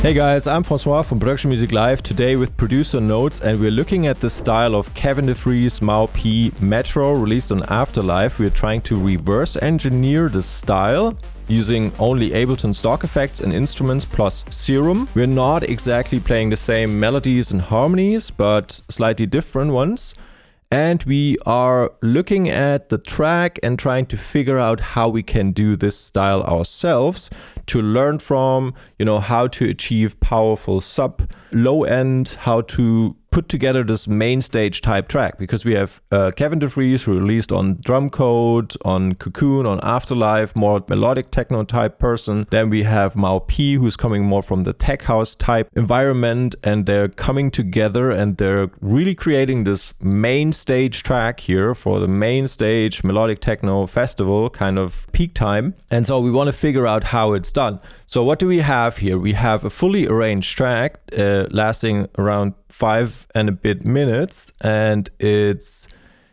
Hey guys, I'm Francois from Production Music Live, today with producer notes, and we're looking at the style of Kevin de Vries Mau P Metro released on Afterlife. We're trying to reverse engineer the style using only Ableton stock effects and instruments plus Serum. We're not exactly playing the same melodies and harmonies, but slightly different ones. And we are looking at the track and trying to figure out how we can do this style ourselves to learn from, how to achieve powerful sub, low end, how to put together this main stage type track, because we have Kevin de Vries, who released on Drumcode, on Cocoon, on Afterlife, more melodic techno type person. Then we have Mau P, who's coming more from the tech house type environment, and they're coming together and they're really creating this main stage track here for the main stage Melodic Techno Festival, kind of peak time. And so we want to figure out how it's done. So what do we have here? We have a fully arranged track lasting around 5 and a bit minutes, and it's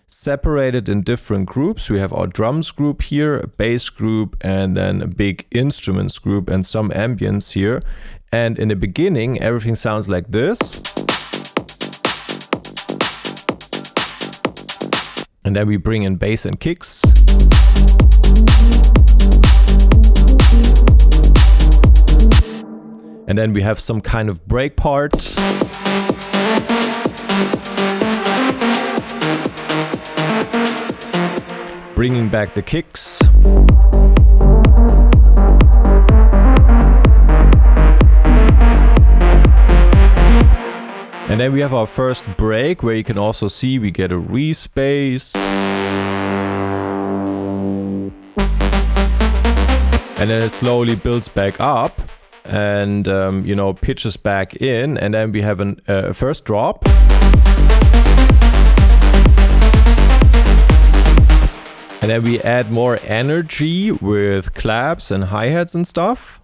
separated in different groups. We have our drums group here, a bass group, and then a big instruments group and some ambience here. And in the beginning, everything sounds like this. And then we bring in bass and kicks. And then we have some kind of break part. Bringing back the kicks. And then we have our first break, where you can also see we get a re-space. And then it slowly builds back up and pitches back in, and then we have a first drop. And then we add more energy with claps and hi-hats and stuff.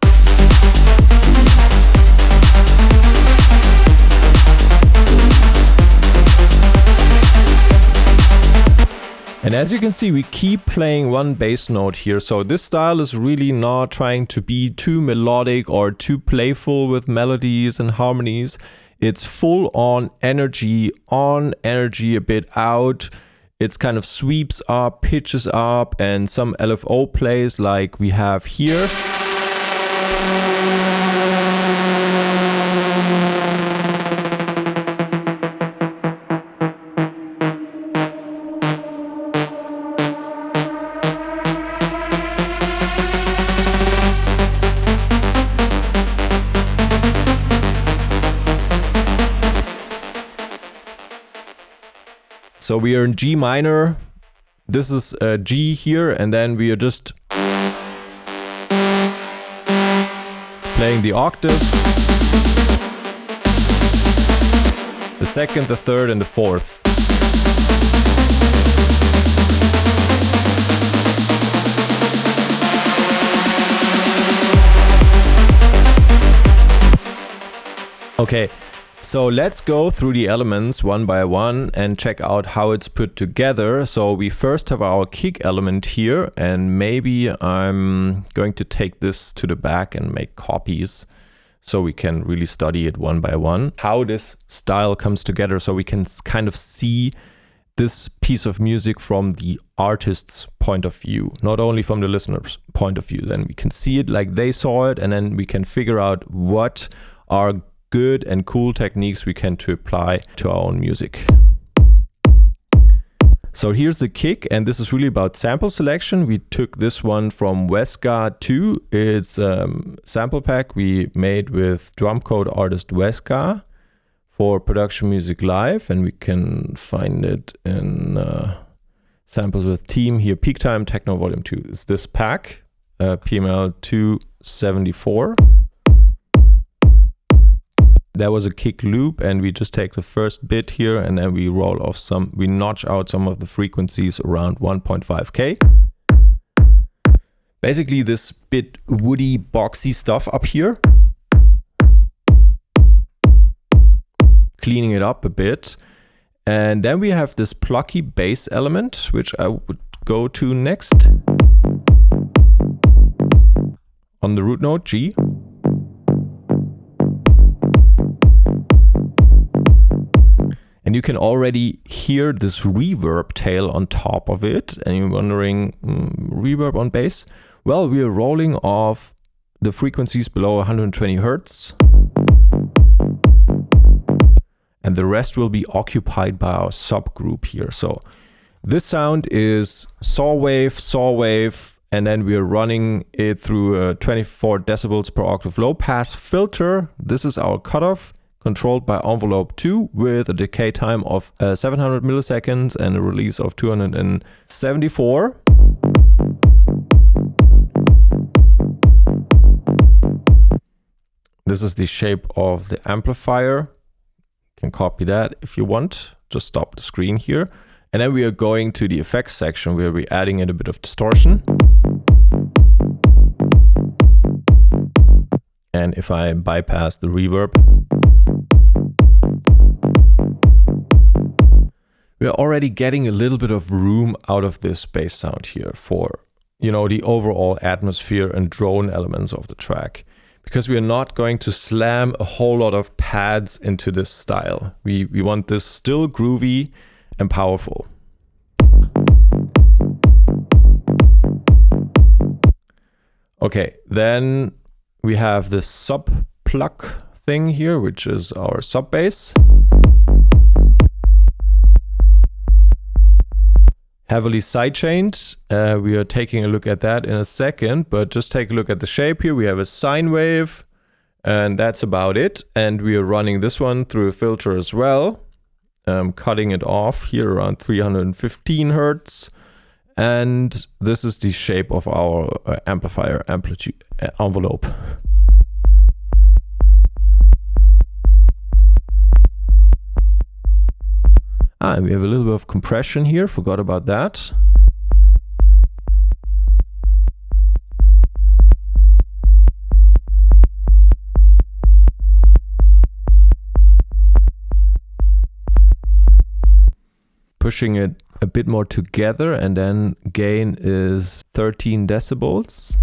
And as you can see, we keep playing one bass note here. So this style is really not trying to be too melodic or too playful with melodies and harmonies. It's full on, energy a bit out. It's kind of sweeps up, pitches up, and some LFO plays like we have here. So we are in G minor, this is G here, and then we are just playing the octaves, the second, the third, and the fourth. Okay. So let's go through the elements one by one and check out how it's put together. So we first have our kick element here, and maybe I'm going to take this to the back and make copies so we can really study it one by one, how this style comes together, so we can kind of see this piece of music from the artist's point of view, not only from the listener's point of view. Then we can see it like they saw it, and then we can figure out what are good and cool techniques we can to apply to our own music. So here's the kick, and this is really about sample selection. We took this one from Weska 2. It's a sample pack we made with Drumcode artist Weska for Production Music Live, and we can find it in samples with team here. Peak Time Techno Volume 2. It's this pack, PML 274. There was a kick loop, and we just take the first bit here, and then we roll off we notch out some of the frequencies around 1.5K. Basically this bit woody, boxy stuff up here. Cleaning it up a bit. And then we have this plucky bass element, which I would go to next. On the root note, G. you can already hear this reverb tail on top of it. And you're wondering, reverb on bass? Well, we are rolling off the frequencies below 120 Hertz. And the rest will be occupied by our subgroup here. So this sound is saw wave, and then we are running it through a 24 decibels per octave low pass filter. This is our cutoff, controlled by envelope 2 with a decay time of 700 milliseconds and a release of 274. This is the shape of the amplifier. You can copy that if you want. Just stop the screen here. And then we are going to the effects section where we're adding in a bit of distortion. And if I bypass the reverb, we're already getting a little bit of room out of this bass sound here for, you know, the overall atmosphere and drone elements of the track. Because we are not going to slam a whole lot of pads into this style. We want this still groovy and powerful. Okay, then we have this sub plug thing here, which is our sub bass. Heavily sidechained. We are taking a look at that in a second, but just take a look at the shape here. We have a sine wave, and that's about it. And we are running this one through a filter as well, cutting it off here around 315 Hertz. And this is the shape of our amplifier amplitude envelope. And we have a little bit of compression here, forgot about that. Pushing it a bit more together, and then gain is 13 decibels.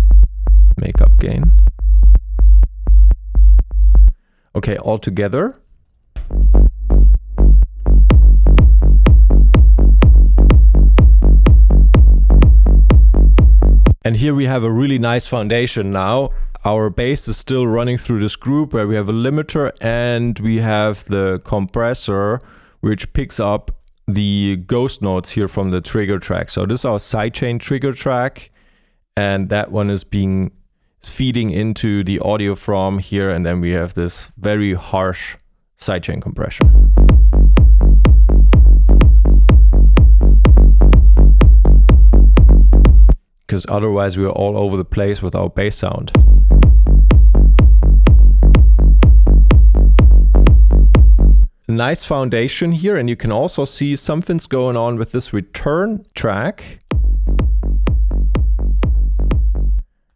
Makeup gain. Okay, all together. And here we have a really nice foundation now. Our bass is still running through this group where we have a limiter and we have the compressor, which picks up the ghost notes here from the trigger track. So this is our sidechain trigger track, and that one is feeding into the audio from here, and then we have this very harsh sidechain compression. Because otherwise we are all over the place with our bass sound. Nice foundation here, and you can also see something's going on with this return track.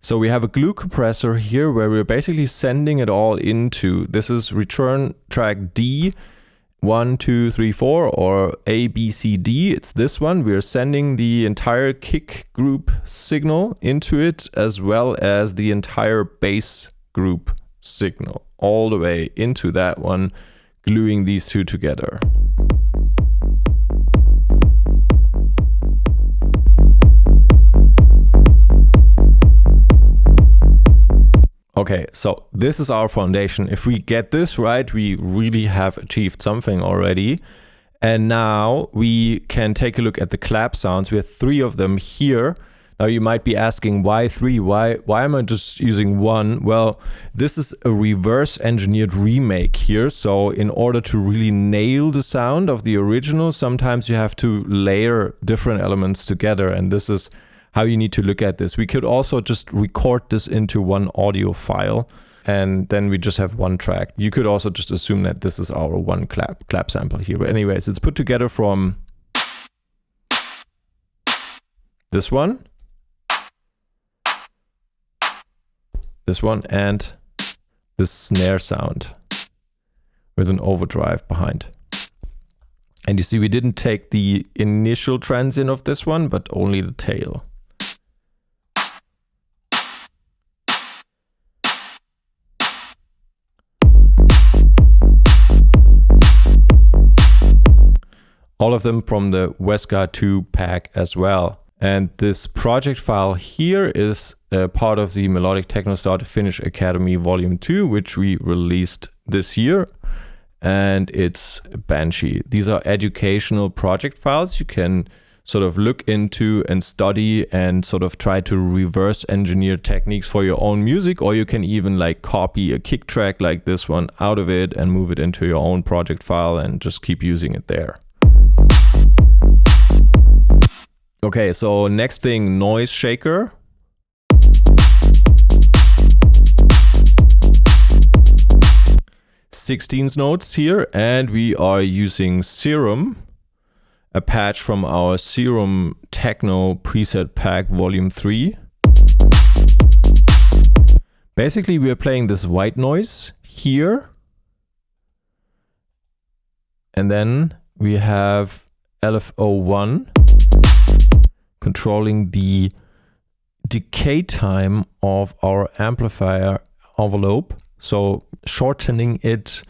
So we have a glue compressor here where we're basically sending it all into, this is return track D, 1, 2, 3, 4, or A, B, C, D. It's this one. We're sending the entire kick group signal into it, as well as the entire bass group signal all the way into that one, gluing these two together. Okay, so this is our foundation. If we get this right, we really have achieved something already. And now we can take a look at the clap sounds. We have 3 of them here. Now you might be asking, why 3? Why am I just using 1? Well, this is a reverse engineered remake here. So in order to really nail the sound of the original, sometimes you have to layer different elements together. And this is how you need to look at this. We could also just record this into one audio file, and then we just have one track. You could also just assume that this is our one clap sample here. But anyways, it's put together from this one, and this snare sound with an overdrive behind. And you see, we didn't take the initial transient of this one, but only the tail. All of them from the Weska 2 pack as well. And this project file here is part of the Melodic Techno Start Finnish Academy Volume 2, which we released this year. And it's Banshee. These are educational project files you can sort of look into and study and sort of try to reverse engineer techniques for your own music, or you can even like copy a kick track like this one out of it and move it into your own project file and just keep using it there. Okay, so next thing, noise shaker. Sixteenth notes here, and we are using Serum, a patch from our Serum Techno preset pack volume 3. Basically, we are playing this white noise here, and then we have LFO1 controlling the decay time of our amplifier envelope. So shortening it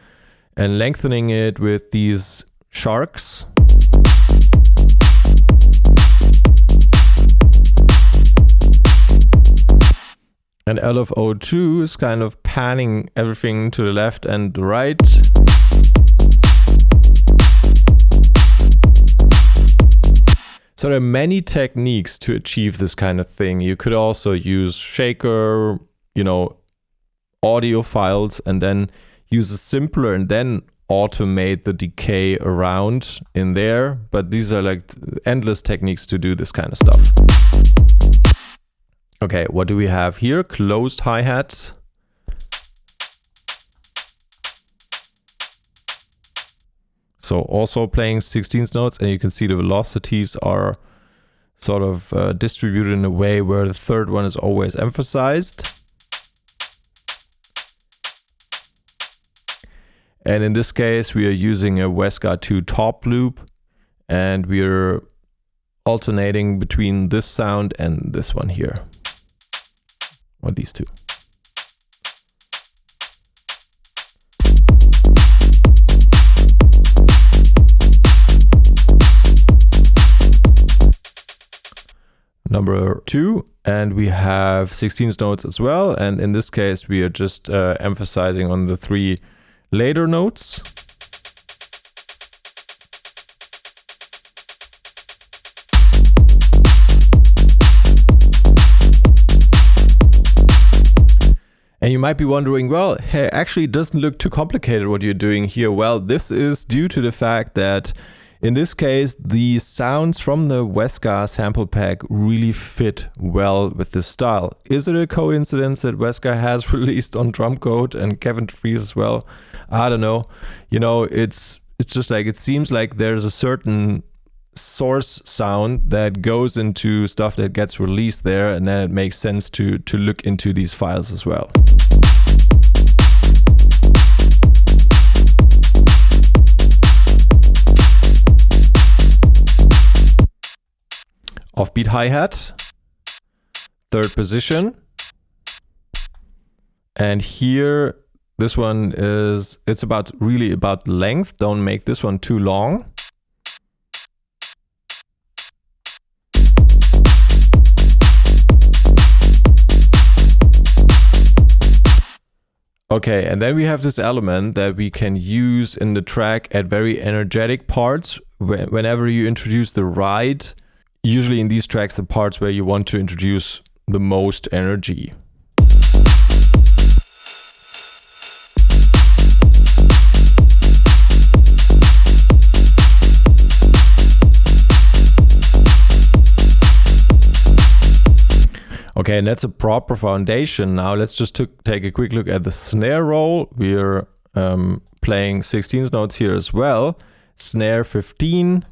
and lengthening it with these sharks. And LFO2 is kind of panning everything to the left and the right. So there are many techniques to achieve this kind of thing. You could also use shaker, audio files, and then use a simpler and then automate the decay around in there. But these are like endless techniques to do this kind of stuff. Okay, what do we have here? Closed hi-hat. So also playing 16th notes, and you can see the velocities are sort of distributed in a way where the third one is always emphasized. And in this case, we are using a Weska 2 top loop, and we are alternating between this sound and this one here. Or these two. Number 2, and we have 16th notes as well, and in this case we are just emphasizing on the 3 later notes. And you might be wondering, well, hey, actually it doesn't look too complicated what you're doing here. Well, this is due to the fact that in this case, the sounds from the Weska sample pack really fit well with this style. Is it a coincidence that Weska has released on Drumcode and Kevin Vries as well? I don't know. It's just like, it seems like there's a certain source sound that goes into stuff that gets released there, and then it makes sense to look into these files as well. Offbeat hi-hat, 3rd position. And here, this one is, it's really about length. Don't make this one too long. Okay, and then we have this element that we can use in the track at very energetic parts. Whenever you introduce the ride, usually in these tracks, the parts where you want to introduce the most energy. Okay, and that's a proper foundation. Now let's just take a quick look at the snare roll. We're playing 16th notes here as well. Snare 15.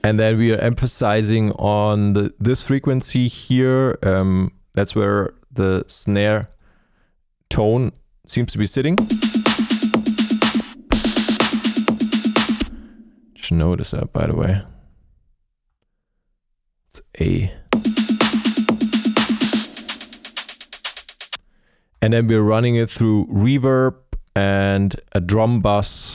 And then we are emphasizing on this frequency here. That's where the snare tone seems to be sitting. Should notice that, by the way. It's A. And then we're running it through reverb and a drum bus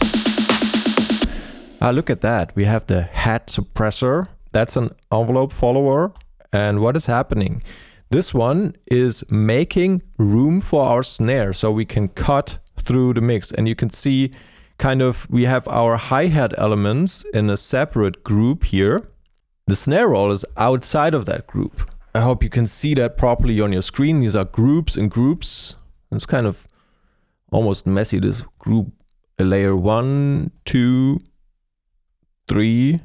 Look at that. We have the Hihat suppressor. That's an envelope follower. And what is happening? This one is making room for our snare so we can cut through the mix. And you can see kind of we have our hi-hat elements in a separate group here. The snare roll is outside of that group. I hope you can see that properly on your screen. These are groups and groups. It's kind of almost messy, this group layer 1, 2, 3.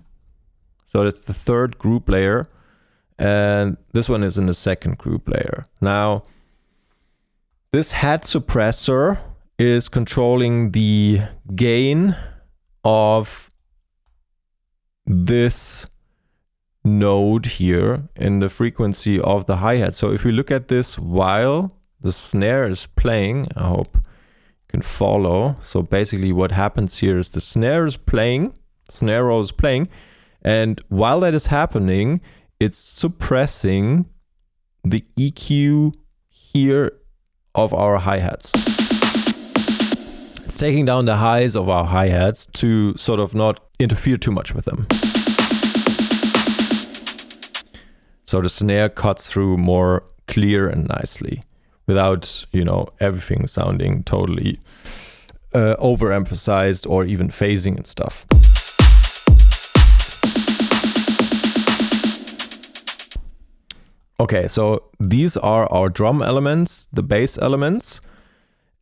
So that's the third group layer. And this one is in the second group layer. Now, this Hihat suppressor is controlling the gain of this node here in the frequency of the hi-hat. So if we look at this while the snare is playing, I hope you can follow. So basically what happens here is the snare is playing, snare roll is playing, and while that is happening, it's suppressing the EQ here of our hi-hats. It's taking down the highs of our hi-hats to sort of not interfere too much with them. So the snare cuts through more clear and nicely without, you know, everything sounding totally overemphasized or even phasing and stuff. Okay, so these are our drum elements, the bass elements.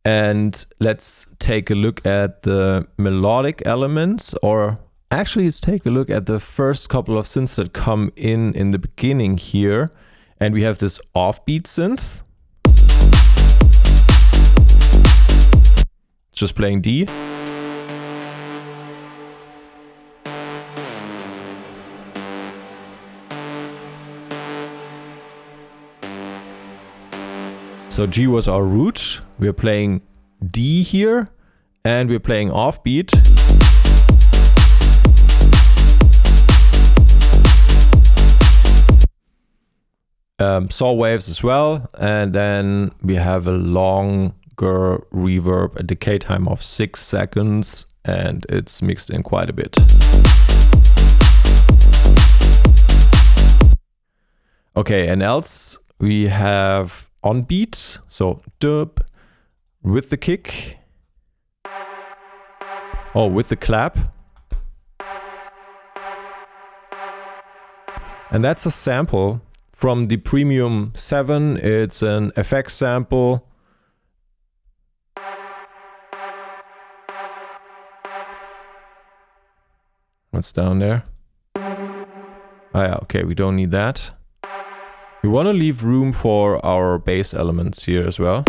And let's take a look at the melodic elements, or actually let's take a look at the first couple of synths that come in the beginning here. And we have this offbeat synth. Just playing D. So G was our root. We're playing D here, and we're playing offbeat. Saw waves as well, and then we have a longer reverb, a decay time of 6 seconds, and it's mixed in quite a bit. Okay, and else we have on beat, so dub with the kick, with the clap, and that's a sample from the Premium 7. It's an FX sample. What's down there? Yeah, okay, we don't need that. We want to leave room for our bass elements here as well.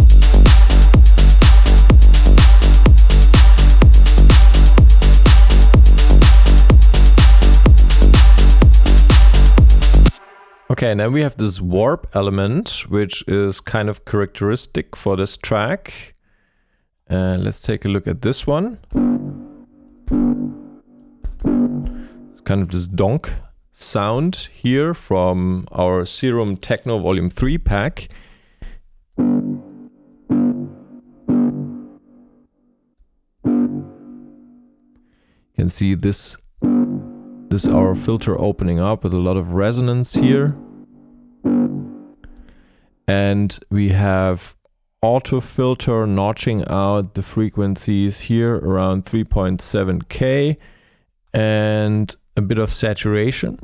Okay, and then we have this warp element, which is kind of characteristic for this track. And let's take a look at this one. It's kind of this donk sound here from our Serum Techno Volume 3 pack. You can see this our filter opening up with a lot of resonance here. And we have auto filter notching out the frequencies here around 3.7K and a bit of saturation.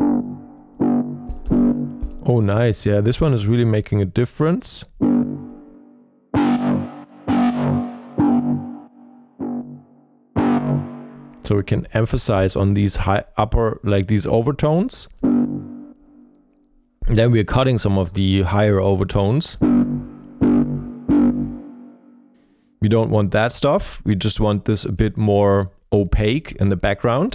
Oh, nice. Yeah, this one is really making a difference. So we can emphasize on these high upper, like these overtones. Then we're cutting some of the higher overtones. We don't want that stuff. We just want this a bit more opaque in the background.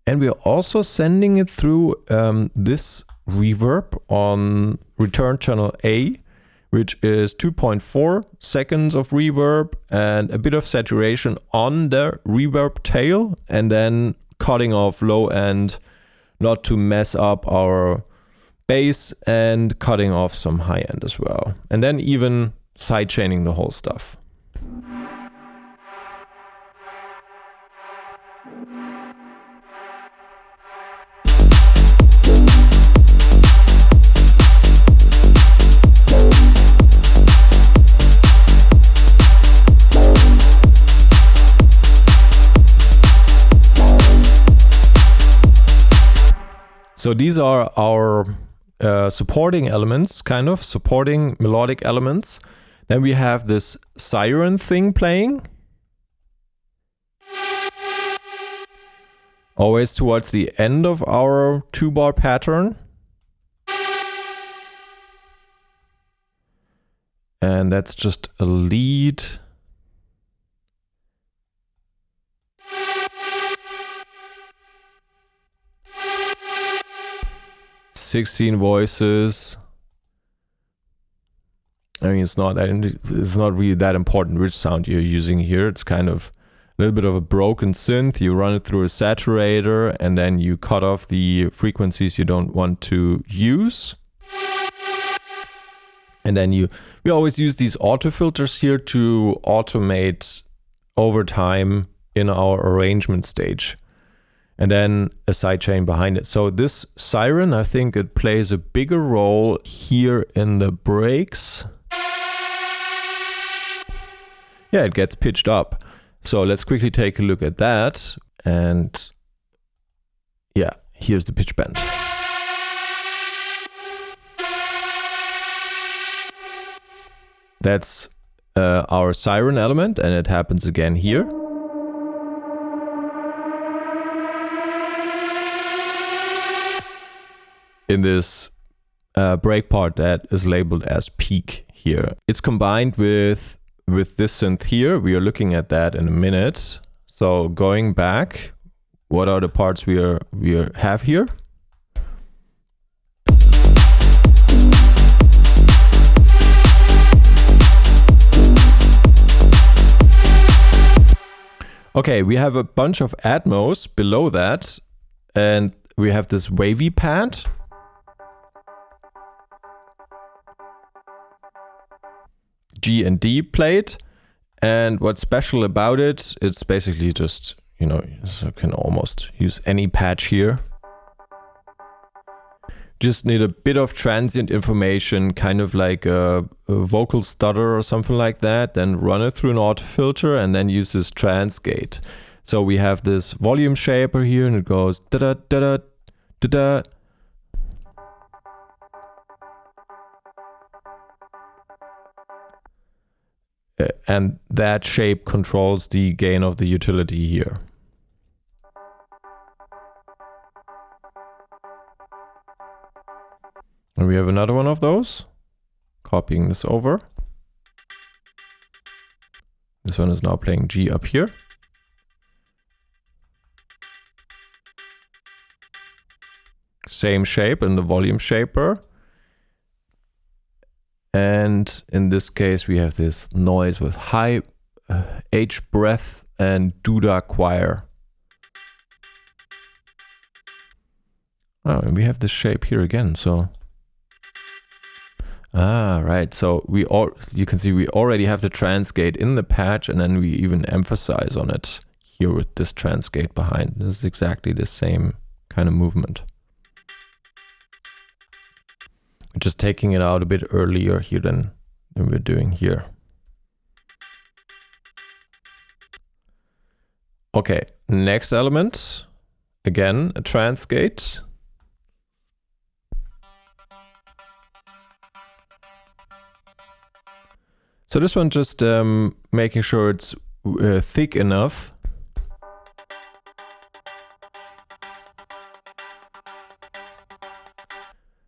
And we're also sending it through this reverb on return channel A, which is 2.4 seconds of reverb and a bit of saturation on the reverb tail, and then cutting off low end not to mess up our bass, and cutting off some high end as well. And then even sidechaining the whole stuff. So these are our supporting elements, kind of supporting melodic elements. Then we have this Siren thing playing. Always towards the end of our 2-bar pattern. And that's just a lead. "16 voices." I mean, it's not really that important which sound you're using here. It's kind of a little bit of a broken synth. You run it through a saturator and then you cut off the frequencies you don't want to use. And then we always use these auto filters here to automate over time in our arrangement stage. And then a sidechain behind it. So this Siren, I think it plays a bigger role here in the breaks. Yeah, it gets pitched up. So let's quickly take a look at that. And yeah, here's the pitch bend. That's our Siren element, and it happens again here. In this break part that is labeled as peak here. It's combined with this synth here. We are looking at that in a minute. So going back, what are the parts we have here? Okay, we have a bunch of Atmos below that, and we have this wavy pad. G and D played, and what's special about it, it's basically just, you know, so you can almost use any patch here. Just need a bit of transient information, kind of like a vocal stutter or something like that, then run it through an auto filter and then use this Trance Gate. So we have this volume shaper here and it goes da da da da da da. And that shape controls the gain of the utility here. And we have another one of those. Copying this over. This one is now playing G up here. Same shape in the volume shaper. And in this case, we have this noise with high H breath and Duda choir. Oh, and we have this shape here again. So, right. So you can see we already have the Trance Gate in the patch, and then we even emphasize on it here with this Trance Gate behind. This is exactly the same kind of movement. Just taking it out a bit earlier here than we're doing here. Okay, next element. Again, a Trance Gate. So this one just making sure it's thick enough.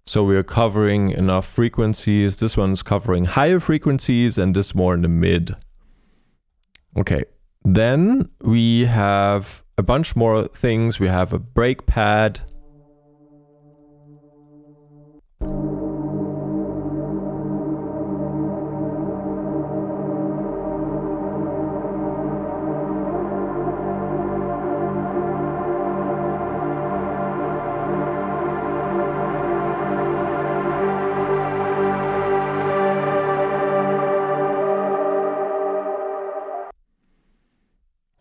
So we're covering enough frequencies. This one's covering higher frequencies and this more in the mid. Okay, then we have a bunch more things. We have a break pad.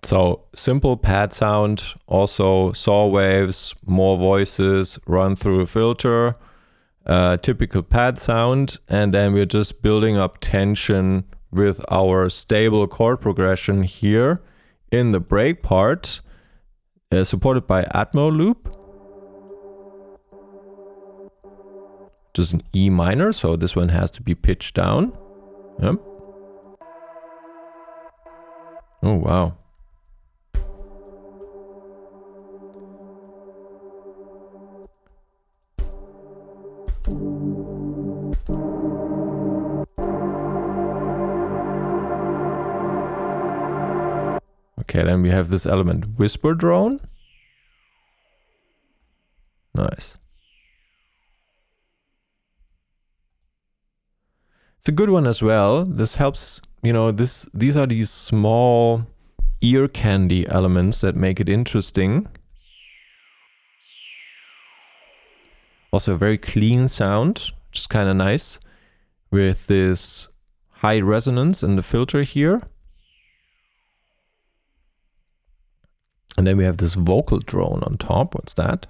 So simple pad sound, also saw waves, more voices, run through a filter, typical pad sound, and then we're just building up tension with our stable chord progression here in the break part, supported by Atmo loop. just an E minor, so this one has to be pitched down. Yep. Oh, wow. Okay, then we have this element whisper drone. Nice. It's a good one as well. This helps, you know, these are these small ear candy elements that make it interesting. Also a very clean sound, which is kind of nice, with this high resonance in the filter here. And then we have this vocal drone on top. What's that?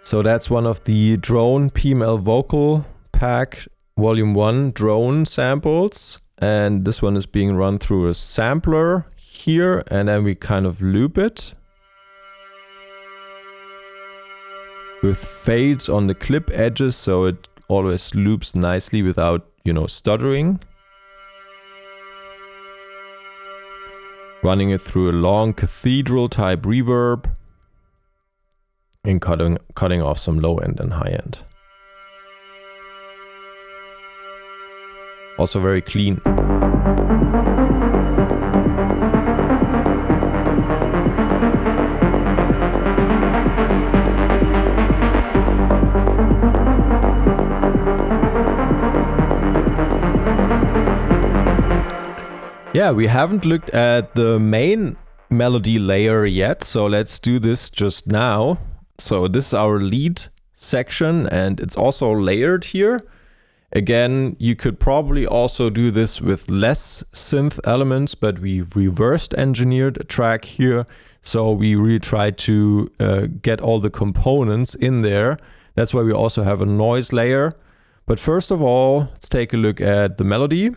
So that's one of the drone PML vocal pack volume 1 drone samples. And this one is being run through a sampler here, and then we kind of loop it with fades on the clip edges, so it always loops nicely without, you know, stuttering. Running it through a long cathedral type reverb and cutting off some low end and high end. Also very clean. Yeah, we haven't looked at the main melody layer yet, so let's do this just now. So this is our lead section, and it's also layered here. Again, you could probably also do this with less synth elements, but we reversed engineered a track here. So we really tried to get all the components in there. That's why we also have a noise layer. But first of all, let's take a look at the melody.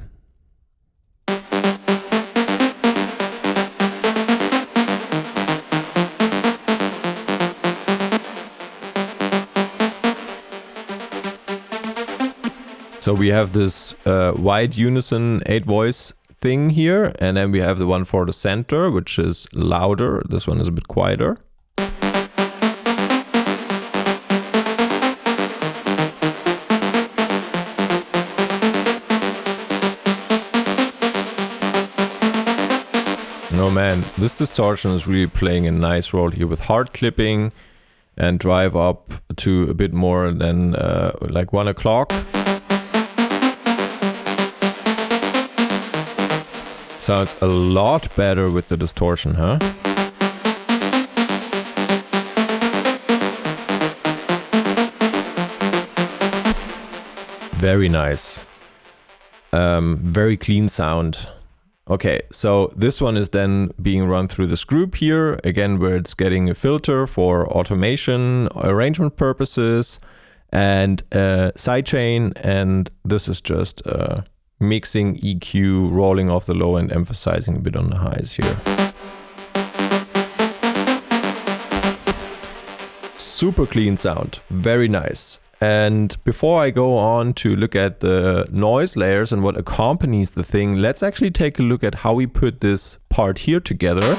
So we have this wide unison 8 voice thing here, and then we have the one for the center, which is louder. This one is a bit quieter. Oh man, this distortion is really playing a nice role here with hard clipping and drive up to a bit more than like 1 o'clock. Sounds a lot better with the distortion, huh? Very nice. Very clean sound. Okay, so this one is then being run through this group here, again, where it's getting a filter for automation, arrangement purposes, and sidechain, and this is just mixing EQ, rolling off the low and emphasizing a bit on the highs here. Super clean sound, very nice. And before I go on to look at the noise layers and what accompanies the thing, let's actually take a look at how we put this part here together.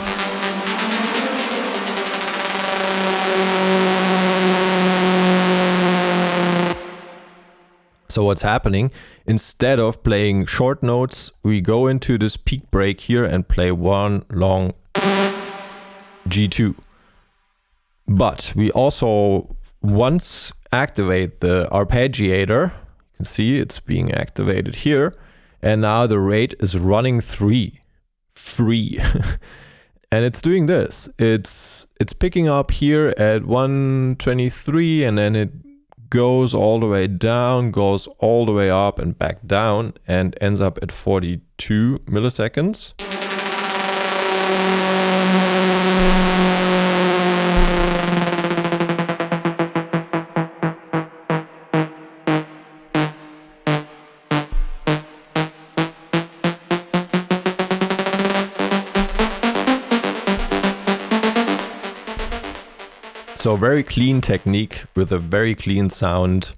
So what's happening, instead of playing short notes, we go into this peak break here and play one long G2. But we also once activate the arpeggiator. You can see it's being activated here. And now the rate is running free. And it's doing this. It's picking up here at 123, and then it goes all the way down, goes all the way up and back down, and ends up at 42 milliseconds. So very clean technique with a very clean sound.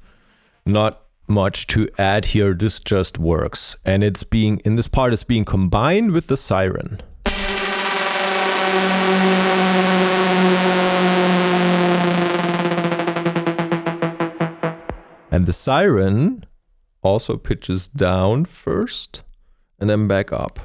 Not much to add here. This just works. And it's being, in this part, it's being combined with the Siren. And the Siren also pitches down first and then back up.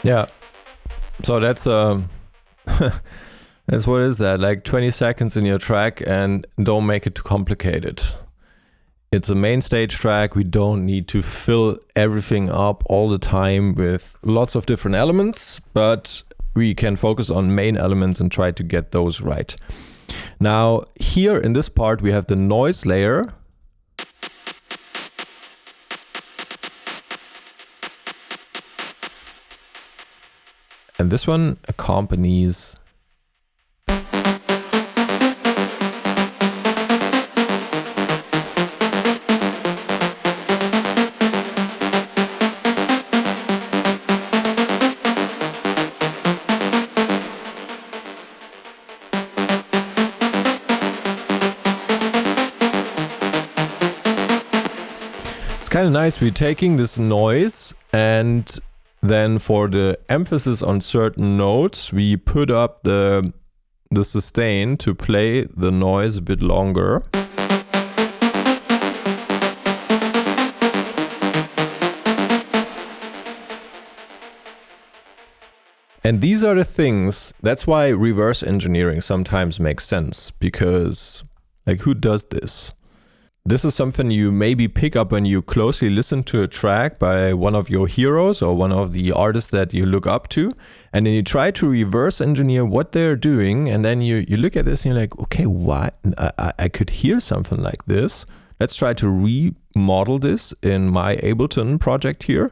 Yeah, so that's that's what is that, like 20 seconds in your track, and don't make it too complicated. It's a main stage track. We don't need to fill everything up all the time with lots of different elements, but we can focus on main elements and try to get those right. Now here in this part we have the noise layer. And this one accompanies it's kind of nice. We're taking this noise, and then for the emphasis on certain notes, we put up the sustain to play the noise a bit longer. And these are the things, that's why reverse engineering sometimes makes sense, because like, who does this? This is something you maybe pick up when you closely listen to a track by one of your heroes or one of the artists that you look up to, and then you try to reverse engineer what they're doing, and then you look at this and you're like, okay, why? I could hear something like this. Let's try to remodel this in my Ableton project here,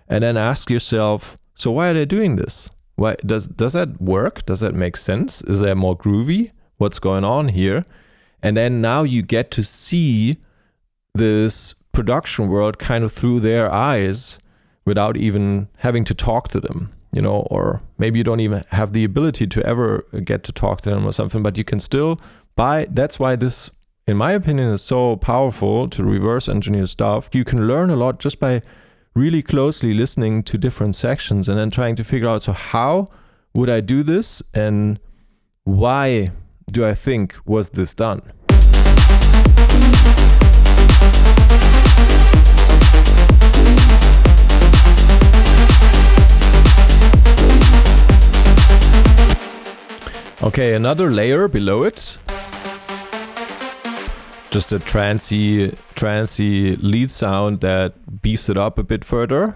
and then ask yourself, so why are they doing this? Why does that work? Does that make sense? Is that more groovy? What's going on here? And then now you get to see this production world kind of through their eyes without even having to talk to them, you know, or maybe you don't even have the ability to ever get to talk to them or something, but you can still buy. That's why this, in my opinion, is so powerful to reverse engineer stuff. You can learn a lot just by really closely listening to different sections and then trying to figure out, so how would I do this and why do I think was this done? Okay, another layer below it. Just a trancey lead sound that beefs it up a bit further.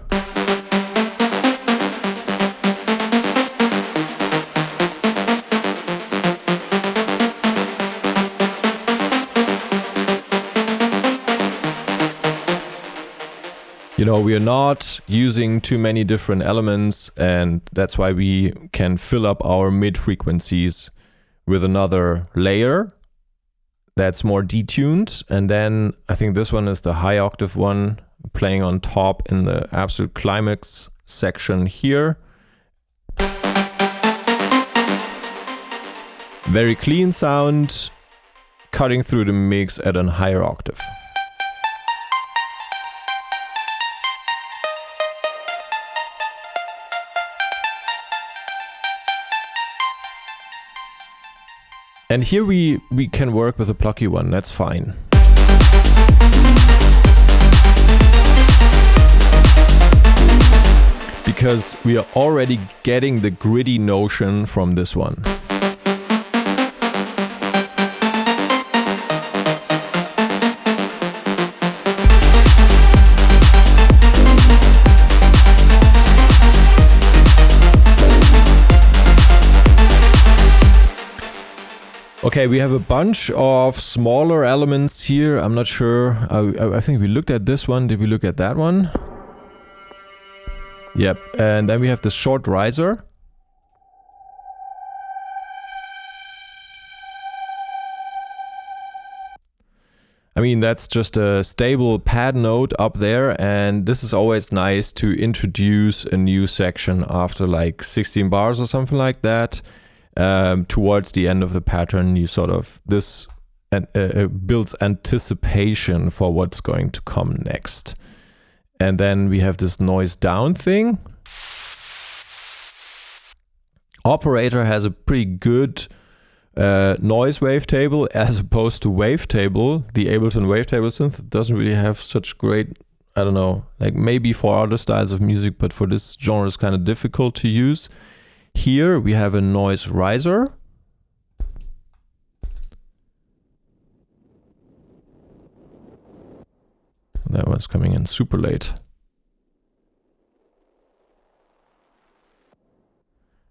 You know, we are not using too many different elements, and that's why we can fill up our mid frequencies with another layer that's more detuned. And then I think this one is the high octave one playing on top in the absolute climax section here. Very clean sound, cutting through the mix at a higher octave. And here we can work with a plucky one, that's fine. Because we are already getting the gritty notion from this one. Okay, we have a bunch of smaller elements here. I'm not sure. I think we looked at this one. Did we look at that one? Yep. And then we have the short riser. I mean, that's just a stable pad note up there, and this is always nice to introduce a new section after like 16 bars or something like that. Towards the end of the pattern, you sort of, this builds anticipation for what's going to come next. And then we have this noise down thing. Operator has a pretty good noise wavetable as opposed to wavetable. The Ableton wavetable synth doesn't really have such great, I don't know, like maybe for other styles of music, but for this genre is kind of difficult to use. Here we have a noise riser. That was coming in super late.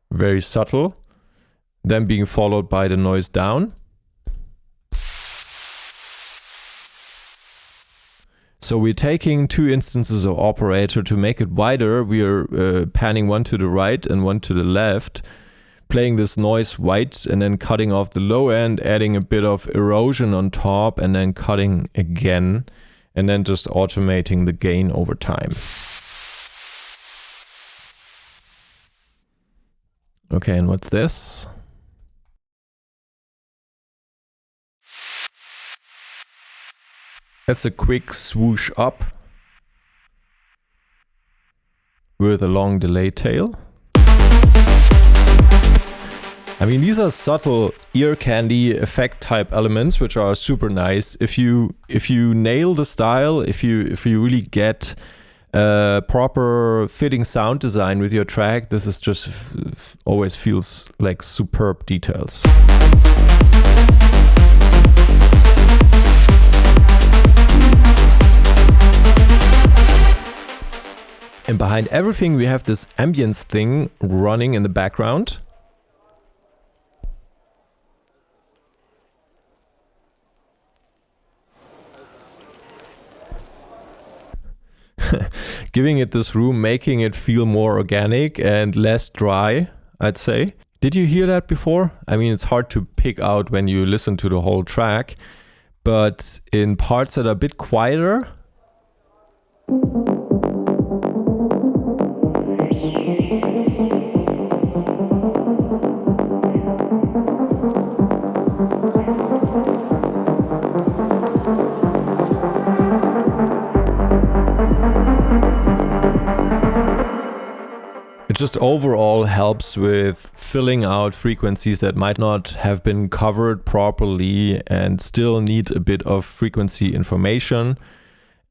Very subtle. Then being followed by the noise down. So we're taking two instances of operator to make it wider. We are panning one to the right and one to the left, playing this noise white and then cutting off the low end, adding a bit of erosion on top and then cutting again, and then just automating the gain over time. Okay, and what's this? That's a quick swoosh up with a long delay tail. I mean, these are subtle ear candy effect type elements, which are super nice. If you nail the style, if you really get proper fitting sound design with your track, this is just always feels like superb details. And behind everything we have this ambience thing running in the background. Giving it this room, making it feel more organic and less dry, I'd say. Did you hear that before? I mean, it's hard to pick out when you listen to the whole track, but in parts that are a bit quieter, it just overall helps with filling out frequencies that might not have been covered properly and still need a bit of frequency information.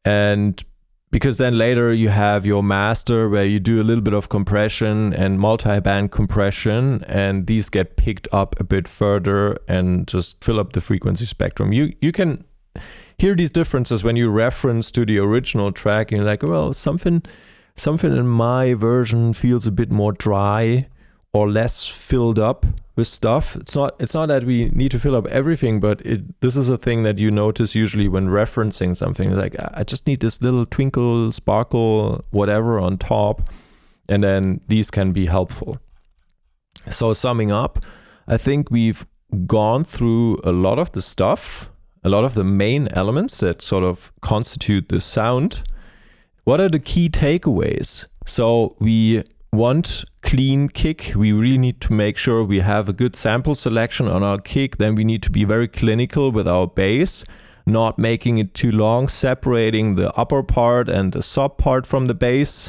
And because then later you have your master where you do a little bit of compression and multi-band compression, and these get picked up a bit further and just fill up the frequency spectrum. You can hear these differences when you reference to the original track and you're like, well, something in my version feels a bit more dry or less filled up with stuff. It's not that we need to fill up everything, but this is a thing that you notice usually when referencing something. Like, I just need this little twinkle, sparkle, whatever on top, and then these can be helpful. So summing up, I think we've gone through a lot of the stuff, a lot of the main elements that sort of constitute the sound. What are the key takeaways? So we want clean kick. We really need to make sure we have a good sample selection on our kick. Then we need to be very clinical with our bass, not making it too long, separating the upper part and the sub part from the bass.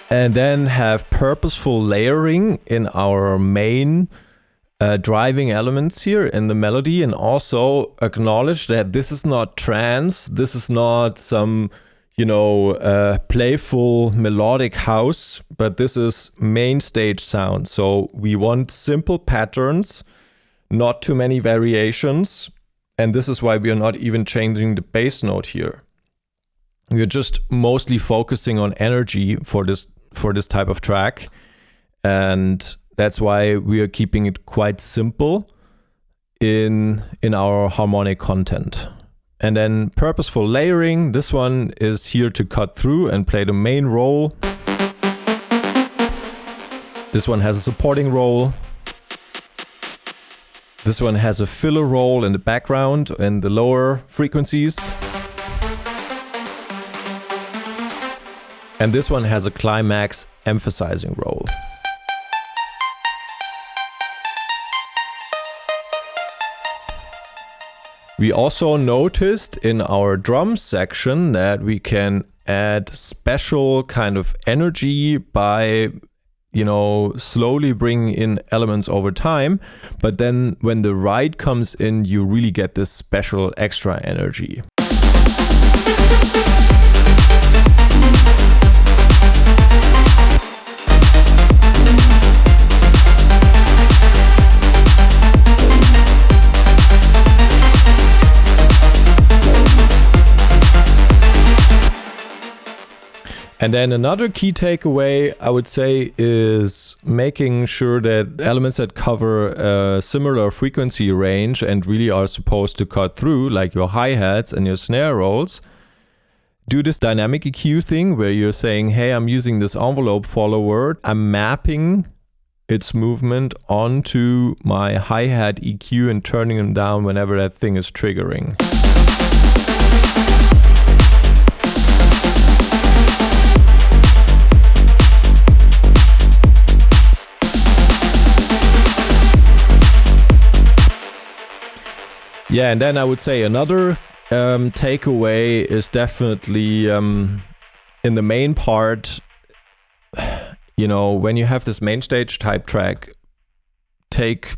And then have purposeful layering in our main driving elements here in the melody, and also acknowledge that this is not trance, this is not some, playful melodic house, but this is main stage sound. So we want simple patterns, not too many variations, and this is why we are not even changing the bass note here. We're just mostly focusing on energy for this type of track, and that's why we are keeping it quite simple in our harmonic content. And then purposeful layering, this one is here to cut through and play the main role. This one has a supporting role. This one has a filler role in the background and the lower frequencies. And this one has a climax emphasizing role. We also noticed in our drum section that we can add special kind of energy by, you know, slowly bringing in elements over time. But then when the ride comes in, you really get this special extra energy. And then another key takeaway, I would say, is making sure that elements that cover a similar frequency range and really are supposed to cut through, like your hi-hats and your snare rolls, do this dynamic EQ thing where you're saying, hey, I'm using this envelope follower, I'm mapping its movement onto my hi-hat EQ and turning them down whenever that thing is triggering. Yeah, and then I would say another takeaway is definitely in the main part, you know, when you have this main stage type track, take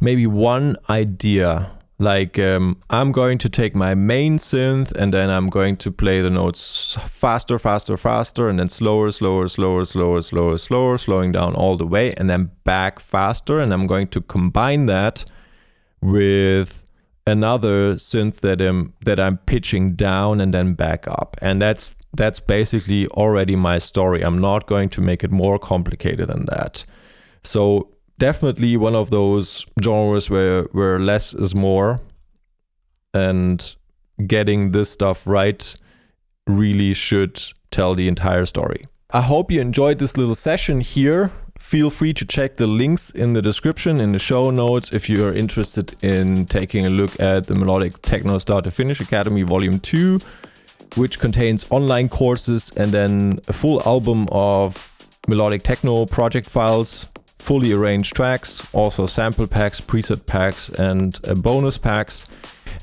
maybe one idea. Like I'm going to take my main synth and then I'm going to play the notes faster, faster, faster, and then slower, slower, slower, slower, slower, slower, slowing down all the way, and then back faster. And I'm going to combine that with another synth that I'm pitching down and then back up. And that's basically already my story. I'm not going to make it more complicated than that. So definitely one of those genres where less is more, and getting this stuff right really should tell the entire story. I hope you enjoyed this little session here. Feel free to check the links in the description, in the show notes, if you are interested in taking a look at the Melodic Techno Start to Finish Academy Volume 2, which contains online courses and then a full album of melodic techno project files, fully arranged tracks, also sample packs, preset packs, and bonus packs.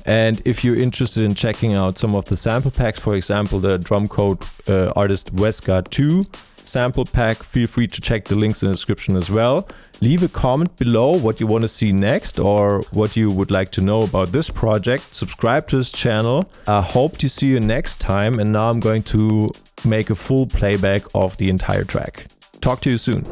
And if you're interested in checking out some of the sample packs, for example, the Drumcode artist Weska 2 sample pack, feel free to check the links in the description as well. Leave a comment below what you want to see next or what you would like to know about this project. Subscribe to this channel. I hope to see you next time, and now I'm going to make a full playback of the entire track. Talk to you soon.